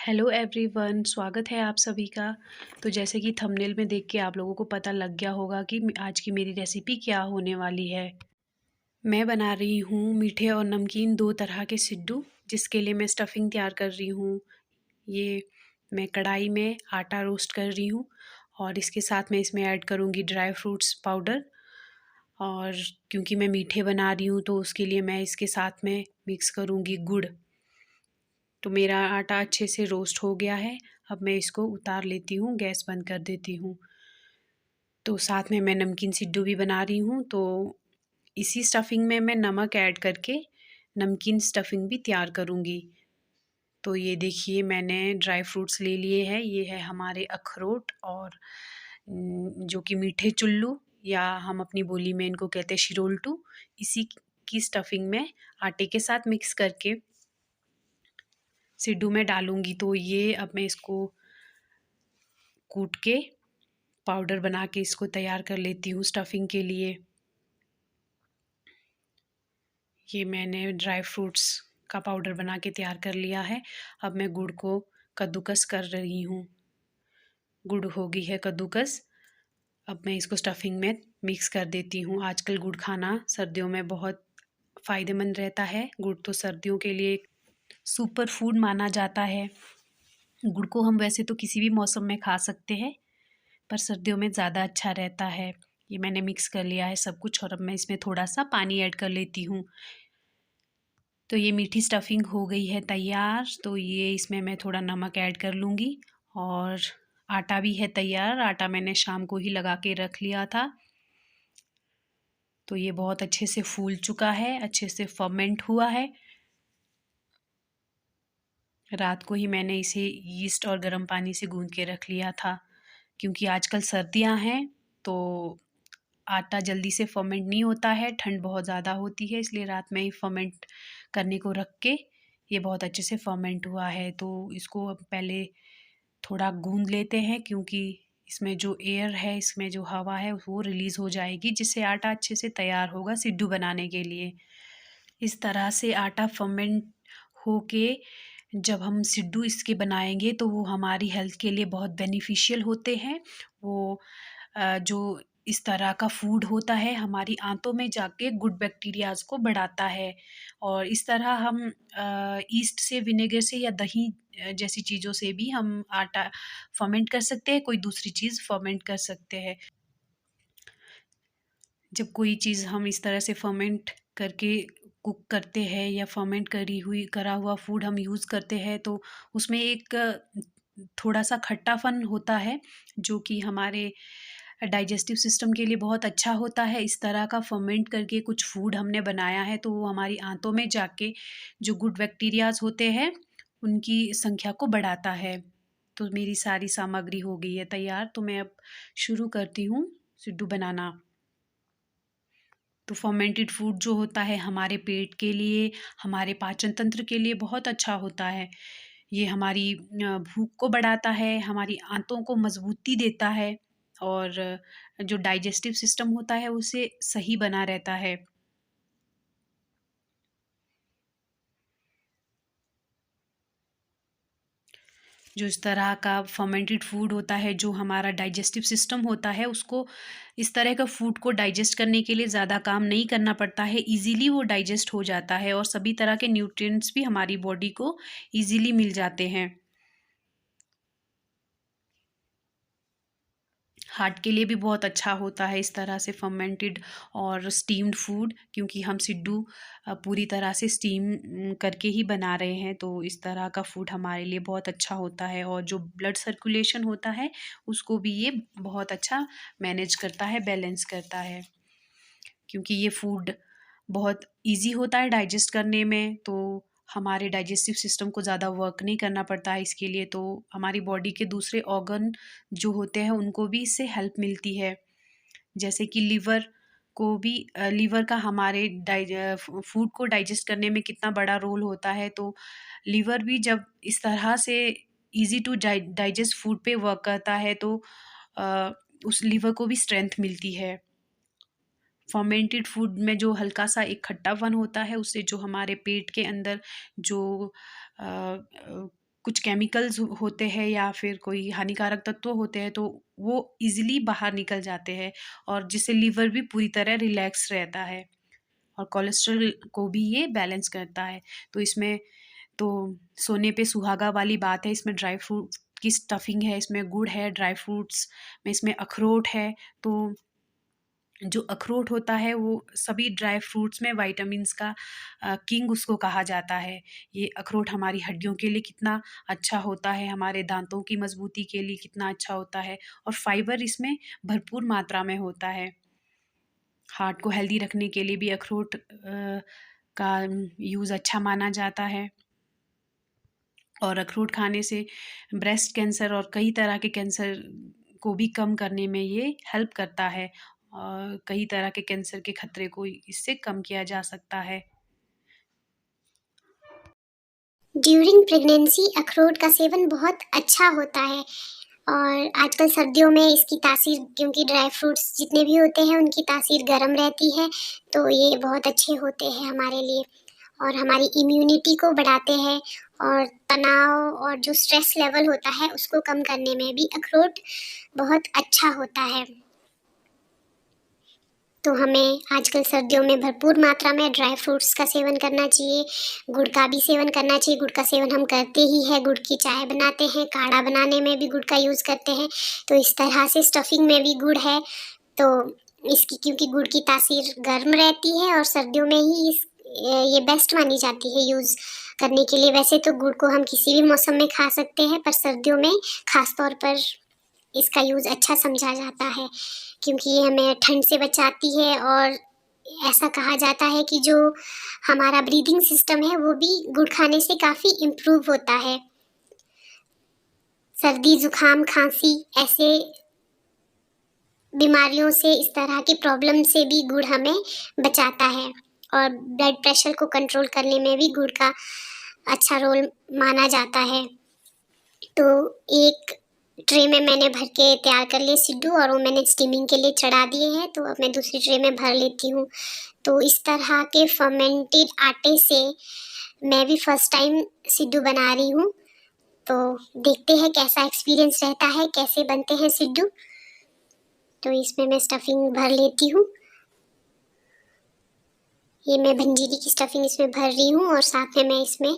Hello everyone, स्वागत है आप सभी का। तो जैसे कि थंबनेल में देख के आप लोगों को पता लग गया होगा कि आज की मेरी रेसिपी क्या होने वाली है। मैं बना रही हूँ मीठे और नमकीन दो तरह के सिड्डू, जिसके लिए मैं स्टफ़िंग तैयार कर रही हूँ। ये मैं कढ़ाई में आटा रोस्ट कर रही हूँ और इसके साथ मैं इसमें ऐड करूँगी ड्राई फ्रूट्स पाउडर। और क्योंकि मैं मीठे बना रही हूँ तो उसके लिए मैं इसके साथ में मिक्स करूँगी गुड़। तो मेरा आटा अच्छे से रोस्ट हो गया है। अब मैं इसको उतार लेती हूँ, गैस बंद कर देती हूँ। तो साथ में मैं नमकीन सिड्डू भी बना रही हूँ, तो इसी स्टफ़िंग में मैं नमक ऐड करके नमकीन स्टफ़िंग भी तैयार करूँगी। तो ये देखिए, मैंने ड्राई फ्रूट्स ले लिए हैं। ये है हमारे अखरोट और जो कि मीठे चुल्लू, या हम अपनी बोली में इनको कहते हैं शिरोल्टू। इसी की स्टफ़िंग में आटे के साथ मिक्स करके सिड्डू में डालूँगी। तो ये अब मैं इसको कूट के पाउडर बना के इसको तैयार कर लेती हूँ स्टफ़िंग के लिए। ये मैंने ड्राई फ्रूट्स का पाउडर बना के तैयार कर लिया है। अब मैं गुड़ को कद्दूकस कर रही हूँ। गुड़ हो गई है कद्दूकस। अब मैं इसको स्टफ़िंग में मिक्स कर देती हूँ। आजकल गुड़ खाना सर्दियों में बहुत फ़ायदेमंद रहता है। गुड़ तो सर्दियों के लिए एक सुपर फूड माना जाता है। गुड़ को हम वैसे तो किसी भी मौसम में खा सकते हैं, पर सर्दियों में ज़्यादा अच्छा रहता है। ये मैंने मिक्स कर लिया है सब कुछ और अब मैं इसमें थोड़ा-सा पानी ऐड कर लेती हूँ। तो ये मीठी स्टफ़िंग हो गई है तैयार। तो ये इसमें मैं थोड़ा नमक ऐड कर लूँगी और आटा भी है तैयार। आटा मैंने शाम को ही लगा के रख लिया था। तो ये बहुत अच्छे से फूल चुका है, अच्छे से फ़र्मेंट हुआ है। रात को ही मैंने इसे यीस्ट और गर्म पानी से गूँध के रख लिया था। क्योंकि आजकल सर्दियाँ हैं, तो आटा जल्दी से फ़र्मेंट नहीं होता है, ठंड बहुत ज़्यादा होती है, इसलिए रात में ही फ़र्मेंट करने को रख के ये बहुत अच्छे से फ़र्मेंट हुआ है। तो इसको अब पहले थोड़ा गूँध लेते हैं, क्योंकि इसमें जो एयर है, इसमें जो हवा है वो रिलीज़ हो जाएगी, जिससे आटा अच्छे से तैयार होगा सिड्डू बनाने के लिए। इस तरह से आटा फ़र्मेंट होके जब हम सिड्डू इसके बनाएँगे तो वो हमारी हेल्थ के लिए बहुत बेनिफिशियल होते हैं। वो जो इस तरह का फूड होता है हमारी आंतों में जाके गुड बैक्टीरियाज़ को बढ़ाता है। और इस तरह हम ईस्ट से, विनेगर से या दही जैसी चीज़ों से भी हम आटा फ़र्मेंट कर सकते हैं, कोई दूसरी चीज़ फ़र्मेंट कर सकते हैं। जब कोई चीज़ हम इस तरह से फ़र्मेंट करके कुक करते हैं या फ़र्मेंट करा हुआ फूड हम यूज़ करते हैं, तो उसमें एक थोड़ा-सा खट्टापन होता है, जो कि हमारे डाइजेस्टिव सिस्टम के लिए बहुत अच्छा होता है। इस तरह का फ़र्मेंट करके कुछ फूड हमने बनाया है, तो वो हमारी आंतों में जाके जो गुड बैक्टीरियाज़ होते हैं, उनकी संख्या को बढ़ाता है। तो मेरी सारी सामग्री हो गई है तैयार, तो मैं अब शुरू करती हूँ सिड्डू बनाना। तो फर्मेंटेड फूड जो होता है हमारे पेट के लिए, हमारे पाचन तंत्र के लिए बहुत अच्छा होता है। ये हमारी भूख को बढ़ाता है, हमारी आंतों को मज़बूती देता है और जो डाइजेस्टिव सिस्टम होता है उसे सही बना रहता है। जो इस तरह का फर्मेंटेड फूड होता है, जो हमारा डाइजेस्टिव सिस्टम होता है, उसको इस तरह का फूड को डाइजेस्ट करने के लिए ज़्यादा काम नहीं करना पड़ता है, ईज़िली वो डाइजेस्ट हो जाता है और सभी तरह के न्यूट्रिएंट्स भी हमारी बॉडी को ईज़िली मिल जाते हैं। हार्ट के लिए भी बहुत अच्छा होता है इस तरह से फर्मेंटेड और स्टीम्ड फूड, क्योंकि हम सिड्डू पूरी तरह से स्टीम करके ही बना रहे हैं, तो इस तरह का फूड हमारे लिए बहुत अच्छा होता है और जो ब्लड सर्कुलेशन होता है उसको भी ये बहुत अच्छा मैनेज करता है, बैलेंस करता है। क्योंकि ये फूड बहुत ईज़ी होता है डाइजेस्ट करने में, तो हमारे डाइजेस्टिव सिस्टम को ज़्यादा वर्क नहीं करना पड़ता है इसके लिए, तो हमारी बॉडी के दूसरे ऑर्गन जो होते हैं उनको भी इससे हेल्प मिलती है। जैसे कि लिवर को भी लीवर का हमारे फूड को डाइजेस्ट करने में कितना बड़ा रोल होता है, तो लीवर भी जब इस तरह से ईज़ी टू डाइजेस्ट फूड पे वर्क करता है, तो अ, उस लीवर को भी स्ट्रेंथ मिलती है। फर्मेंटेड फूड में जो हल्का-सा एक खट्टापन होता है, उससे जो हमारे पेट के अंदर जो कुछ केमिकल्स होते हैं या फिर कोई हानिकारक तत्व होते हैं, तो वो ईज़िली बाहर निकल जाते हैं और जिससे लिवर भी पूरी तरह रिलैक्स रहता है और कोलेस्ट्रॉल को भी ये बैलेंस करता है। तो इसमें तो सोने पे सुहागा वाली बात है, इसमें ड्राई फ्रूट की स्टफिंग है, इसमें गुड़ है, ड्राई फ्रूट्स में इसमें अखरोट है। तो जो अखरोट होता है वो सभी ड्राई फ्रूट्स में विटामिन्स का किंग उसको कहा जाता है। ये अखरोट हमारी हड्डियों के लिए कितना अच्छा होता है, हमारे दाँतों की मज़बूती के लिए कितना अच्छा होता है और फाइबर इसमें भरपूर मात्रा में होता है। हार्ट को हेल्दी रखने के लिए भी अखरोट का यूज़ अच्छा माना जाता है और अखरोट खाने से ब्रेस्ट कैंसर और कई तरह के कैंसर को भी कम करने में ये हेल्प करता है और कई तरह के कैंसर के खतरे को इससे कम किया जा सकता है। ड्यूरिंग प्रेगनेंसी अखरोट का सेवन बहुत अच्छा होता है और आजकल सर्दियों में इसकी तासीर, क्योंकि ड्राई फ्रूट्स जितने भी होते हैं उनकी तासीर गर्म रहती है, तो ये बहुत अच्छे होते हैं हमारे लिए और हमारी इम्यूनिटी को बढ़ाते हैं और तनाव और जो स्ट्रेस लेवल होता है उसको कम करने में भी अखरोट बहुत अच्छा होता है। तो हमें आजकल सर्दियों में भरपूर मात्रा में ड्राई फ्रूट्स का सेवन करना चाहिए, गुड़ का भी सेवन करना चाहिए। गुड़ का सेवन हम करते ही हैं, गुड़ की चाय बनाते हैं, काढ़ा बनाने में भी गुड़ का यूज़ करते हैं। तो इस तरह से स्टफिंग में भी गुड़ है, तो इसकी क्योंकि गुड़ की तासीर गर्म रहती है और सर्दियों में ही ये बेस्ट मानी जाती है यूज़ करने के लिए। वैसे तो गुड़ को हम किसी भी मौसम में खा सकते हैं, पर सर्दियों में ख़ास तौर पर इसका यूज़ अच्छा समझा जाता है, क्योंकि ये हमें ठंड से बचाती है और ऐसा कहा जाता है कि जो हमारा ब्रीदिंग सिस्टम है वो भी गुड़ खाने से काफ़ी इम्प्रूव होता है। सर्दी, ज़ुकाम, खाँसी ऐसे बीमारियों से, इस तरह की प्रॉब्लम से भी गुड़ हमें बचाता है और ब्लड प्रेशर को कंट्रोल करने में भी गुड़ का अच्छा रोल माना जाता है। तो एक ट्रे में मैंने भर के तैयार कर लिए सिड्डू और वो मैंने स्टीमिंग के लिए चढ़ा दिए हैं, तो अब मैं दूसरी ट्रे में भर लेती हूँ। तो इस तरह के फर्मेंटेड आटे से मैं भी फर्स्ट टाइम सिड्डू बना रही हूँ, तो देखते हैं कैसा एक्सपीरियंस रहता है, कैसे बनते हैं सिड्डू। तो इसमें मैं स्टफिंग भर लेती हूँ। ये मैं भंजीरी की स्टफिंग इसमें भर रही हूँ और साथ में मैं इसमें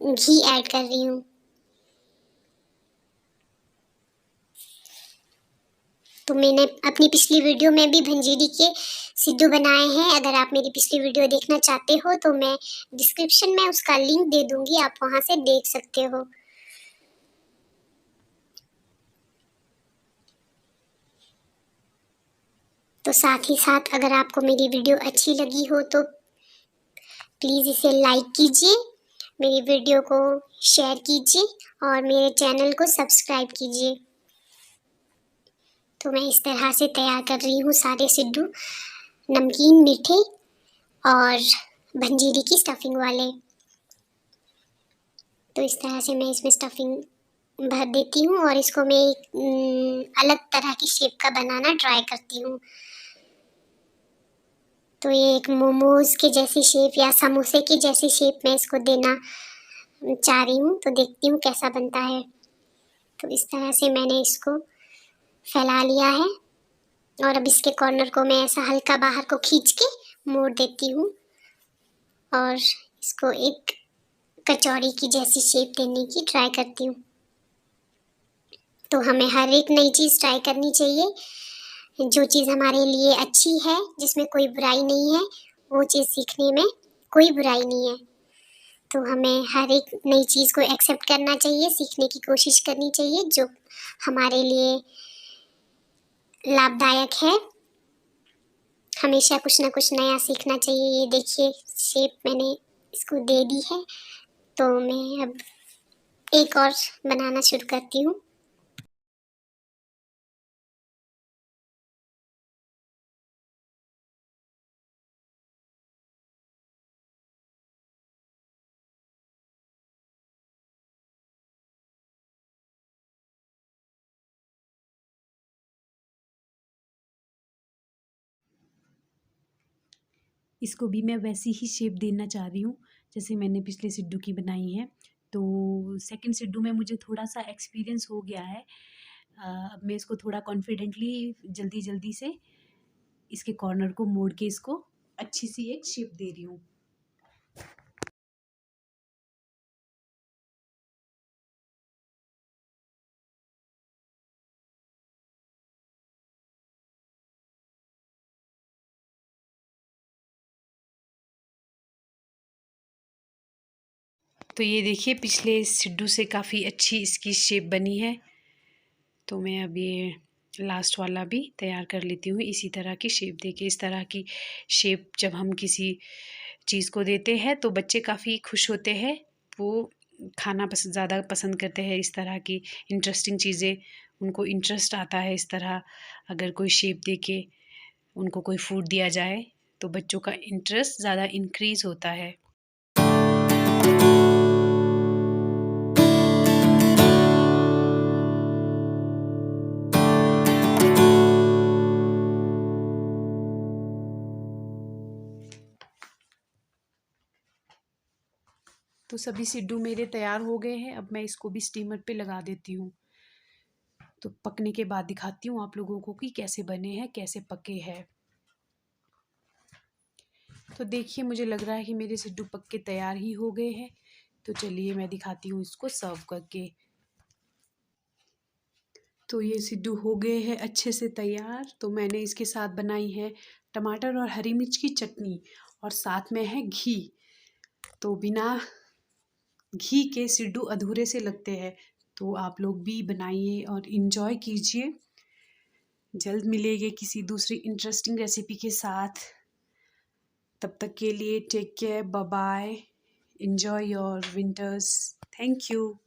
घी ऐड कर रही हूँ। तो मैंने अपनी पिछली वीडियो में भी भंजीरी के सिड्डू बनाए हैं। अगर आप मेरी पिछली वीडियो देखना चाहते हो तो मैं डिस्क्रिप्शन में उसका लिंक दे दूँगी, आप वहाँ से देख सकते हो। तो साथ ही साथ अगर आपको मेरी वीडियो अच्छी लगी हो तो प्लीज़ इसे लाइक कीजिए, मेरी वीडियो को शेयर कीजिए और मेरे चैनल को सब्सक्राइब कीजिए। तो मैं इस तरह से तैयार कर रही हूँ सारे सिड्डू, नमकीन, मीठे और भंजीरी की स्टफिंग वाले। तो इस तरह से मैं इसमें स्टफिंग भर देती हूँ और इसको मैं एक अलग तरह की शेप का बनाना ट्राई करती हूँ। तो ये एक मोमोज़ के जैसी शेप या समोसे की जैसी शेप मैं इसको देना चाह रही हूँ, तो देखती हूँ कैसा बनता है। तो इस तरह से मैंने इसको फैला लिया है और अब इसके कॉर्नर को मैं ऐसा हल्का बाहर को खींच के मोड़ देती हूँ और इसको एक कचौड़ी की जैसी शेप देने की ट्राई करती हूँ। तो हमें हर एक नई चीज़ ट्राई करनी चाहिए, जो चीज़ हमारे लिए अच्छी है, जिसमें कोई बुराई नहीं है, वो चीज़ सीखने में कोई बुराई नहीं है। तो हमें हर एक नई चीज़ को एक्सेप्ट करना चाहिए, सीखने की कोशिश करनी चाहिए जो हमारे लिए लाभदायक है। हमेशा कुछ ना कुछ नया सीखना चाहिए। ये देखिए शेप मैंने इसको दे दी है, तो मैं अब एक और बनाना शुरू करती हूँ। इसको भी मैं वैसी ही शेप देना चाह रही हूँ जैसे मैंने पिछले सिड्डू की बनाई है। तो सेकंड सिड्डू में मुझे थोड़ा-सा एक्सपीरियंस हो गया है। अब मैं इसको थोड़ा कॉन्फिडेंटली जल्दी-जल्दी से इसके कॉर्नर को मोड़ के इसको अच्छी-सी एक शेप दे रही हूँ। तो ये देखिए पिछले सिड्डू से काफ़ी अच्छी इसकी शेप बनी है। तो मैं अब ये लास्ट वाला भी तैयार कर लेती हूँ इसी तरह की शेप देके। इस तरह की शेप जब हम किसी चीज़ को देते हैं तो बच्चे काफ़ी खुश होते हैं। वो खाना ज़्यादा पसंद करते हैं इस तरह की इंटरेस्टिंग चीज़ें। उनको इंटरेस्ट आता है इस तरह अगर कोई शेप देके उनको कोई फूड दिया जाए तो बच्चों का इंटरेस्ट ज़्यादा इंक्रीज़ होता है। तो सभी सिड्डू मेरे तैयार हो गए हैं। अब मैं इसको भी स्टीमर पे लगा देती हूँ। तो पकने के बाद दिखाती हूँ आप लोगों को कि कैसे बने हैं, कैसे पके हैं। तो देखिए मुझे लग रहा है कि मेरे सिड्डू पक के तैयार ही हो गए हैं। तो चलिए मैं दिखाती हूँ इसको सर्व करके। तो ये सिड्डू हो गए हैं अच्छे से तैयार। तो मैंने इसके साथ बनाई है टमाटर और हरी मिर्च की चटनी और साथ में है घी। तो बिना घी के सिड्डू अधूरे से लगते हैं। तो आप लोग भी बनाइए और इन्जॉय कीजिए। जल्द मिलेंगे किसी दूसरी इंटरेस्टिंग रेसिपी के साथ। तब तक के लिए take care, bye bye, enjoy your winters. Thank you.